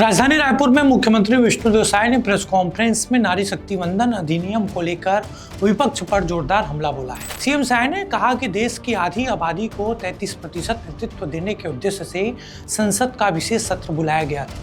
राजधानी रायपुर में मुख्यमंत्री विष्णुदेव साय ने प्रेस कॉन्फ्रेंस में नारी शक्ति वंदन अधिनियम को लेकर विपक्ष पर जोरदार हमला बोला है। सीएम साय ने कहा कि देश की आधी आबादी को 33% नेतृत्व देने के उद्देश्य से संसद का विशेष सत्र बुलाया गया था।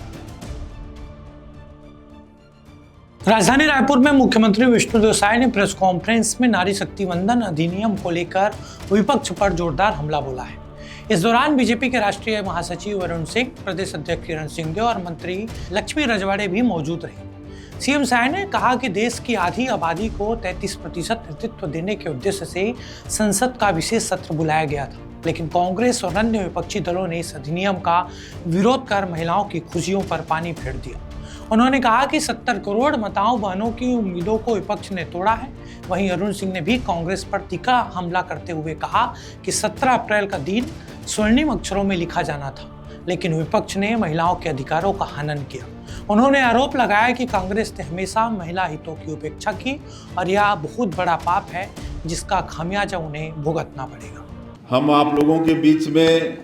राजधानी रायपुर में मुख्यमंत्री विष्णुदेव साय ने प्रेस कॉन्फ्रेंस में नारी शक्ति वंदन अधिनियम को लेकर विपक्ष पर जोरदार हमला बोला है। इस दौरान बीजेपी के राष्ट्रीय महासचिव वरुण सिंह, प्रदेश अध्यक्ष किरण सिंहदेव और मंत्री लक्ष्मी रजवाड़े भी मौजूद रहे। सीएम साय ने कहा कि देश की आधी आबादी को 33% नेतृत्व देने के उद्देश्य से संसद का विशेष सत्र बुलाया गया था, लेकिन कांग्रेस और अन्य विपक्षी दलों ने इस अधिनियम का विरोध कर महिलाओं की खुशियों पर पानी फेर दिया। उन्होंने कहा कि 70 करोड़ माताओं बहनों की उम्मीदों को विपक्ष ने तोड़ा है। वहीं अरुण सिंह ने भी कांग्रेस पर तीखा हमला करते हुए कहा कि 17 अप्रैल का दिन स्वर्णिम अक्षरों में लिखा जाना था, लेकिन विपक्ष ने महिलाओं के अधिकारों का हनन किया। उन्होंने आरोप लगाया कि कांग्रेस ने हमेशा महिला हितों की उपेक्षा की और यह बहुत बड़ा पाप है जिसका खामियाजा उन्हें भुगतना पड़ेगा। हम आप लोगों के बीच में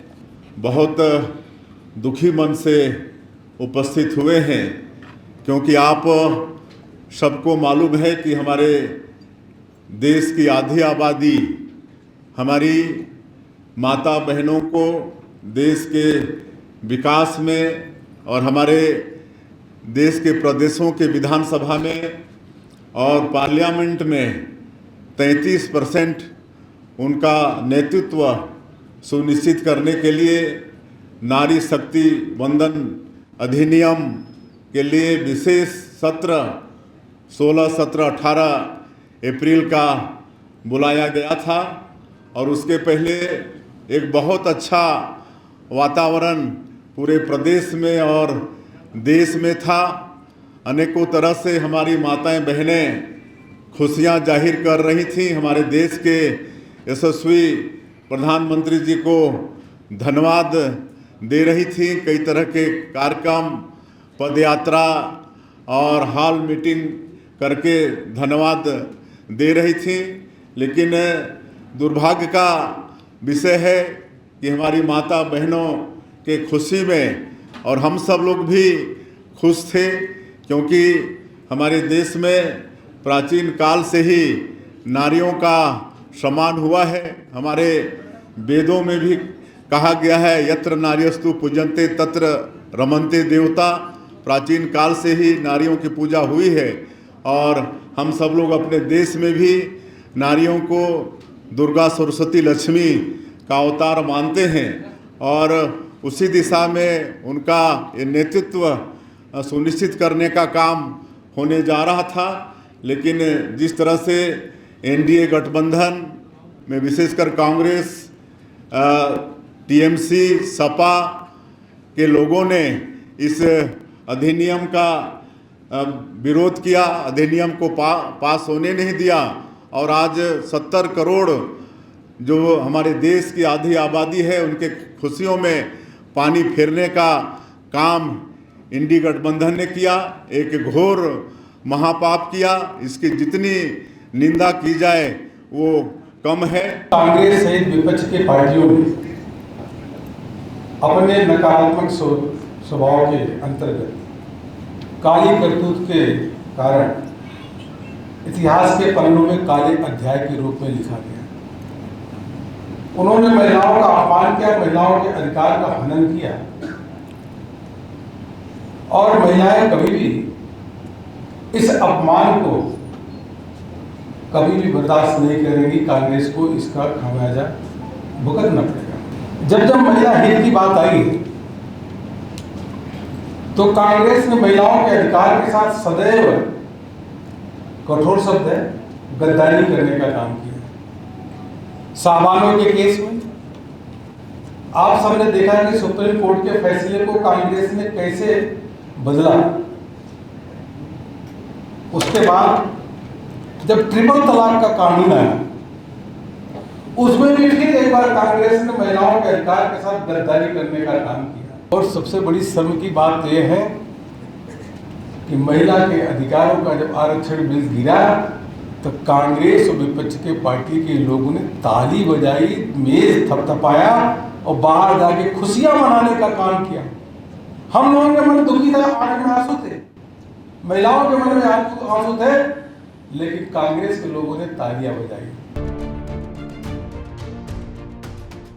बहुत दुखी मन से उपस्थित हुए हैं, क्योंकि आप सबको मालूम है कि हमारे देश की आधी आबादी हमारी माता बहनों को देश के विकास में और हमारे देश के प्रदेशों के विधानसभा में और पार्लियामेंट में 33% उनका नेतृत्व सुनिश्चित करने के लिए नारी शक्ति वंदन अधिनियम के लिए विशेष सत्र 16, 17, 18 अप्रैल का बुलाया गया था। और उसके पहले एक बहुत अच्छा वातावरण पूरे प्रदेश में और देश में था। अनेकों तरह से हमारी माताएं बहनें खुशियां जाहिर कर रही थीं। हमारे देश के यशस्वी प्रधानमंत्री जी को धन्यवाद दे रही थी। कई तरह के कार्यक्रम, पदयात्रा और हॉल मीटिंग करके धन्यवाद दे रही थी। लेकिन दुर्भाग्य का विषय है कि हमारी माता बहनों के खुशी में और हम सब लोग भी खुश थे, क्योंकि हमारे देश में प्राचीन काल से ही नारियों का सम्मान हुआ है। हमारे वेदों में भी कहा गया है, यत्र नार्यस्तु पूजन्ते तत्र रमन्ते देवता। प्राचीन काल से ही नारियों की पूजा हुई है और हम सब लोग अपने देश में भी नारियों को दुर्गा, सरस्वती, लक्ष्मी का अवतार मानते हैं और उसी दिशा में उनका ये नेतृत्व सुनिश्चित करने का काम होने जा रहा था। लेकिन जिस तरह से एनडीए गठबंधन में विशेषकर कांग्रेस, टीएमसी, सपा के लोगों ने इस अधिनियम का विरोध किया, अधिनियम को पास होने नहीं दिया और आज 70 करोड़ जो हमारे देश की आधी आबादी है उनके खुशियों में पानी फेरने का काम इंडी गठबंधन ने किया। एक घोर महापाप किया। इसकी जितनी निंदा की जाए वो कम है। कांग्रेस सहित विपक्ष के पार्टियों ने अपने नकारात्मक स्वभाव के अंतर्गत काली करतूत के कारण इतिहास के पन्नों में काले अध्याय के रूप में लिखा गया। उन्होंने महिलाओं का अपमान किया, महिलाओं के अधिकार का हनन किया और महिलाएं कभी भी इस अपमान को कभी भी बर्दाश्त नहीं करेंगी। कांग्रेस को इसका खामियाजा भुगतना पड़ेगा। जब महिला हित की बात आई तो कांग्रेस ने महिलाओं के अधिकार के साथ सदैव कठोर शब्द है गद्दारी करने का काम किया। सामानों के केस में आप सबने देखा कि सुप्रीम कोर्ट के फैसले को कांग्रेस ने कैसे बदला। उसके बाद जब ट्रिपल तलाक का कानून आया उसमें भी फिर एक बार कांग्रेस ने महिलाओं के अधिकार के साथ गद्दारी करने का काम किया। और सबसे बड़ी शर्म की बात यह है कि महिला के अधिकारों का जब आरक्षण बिल गिरा तो कांग्रेस और विपक्ष के पार्टी के लोगों ने ताली बजाई, मेज थपथपाया और बाहर जाके खुशियां मनाने का काम किया। हम लोगों के मन दुखी था, महिलाओं के मन में आंसू थे, लेकिन कांग्रेस के लोगों ने तालियां बजाई।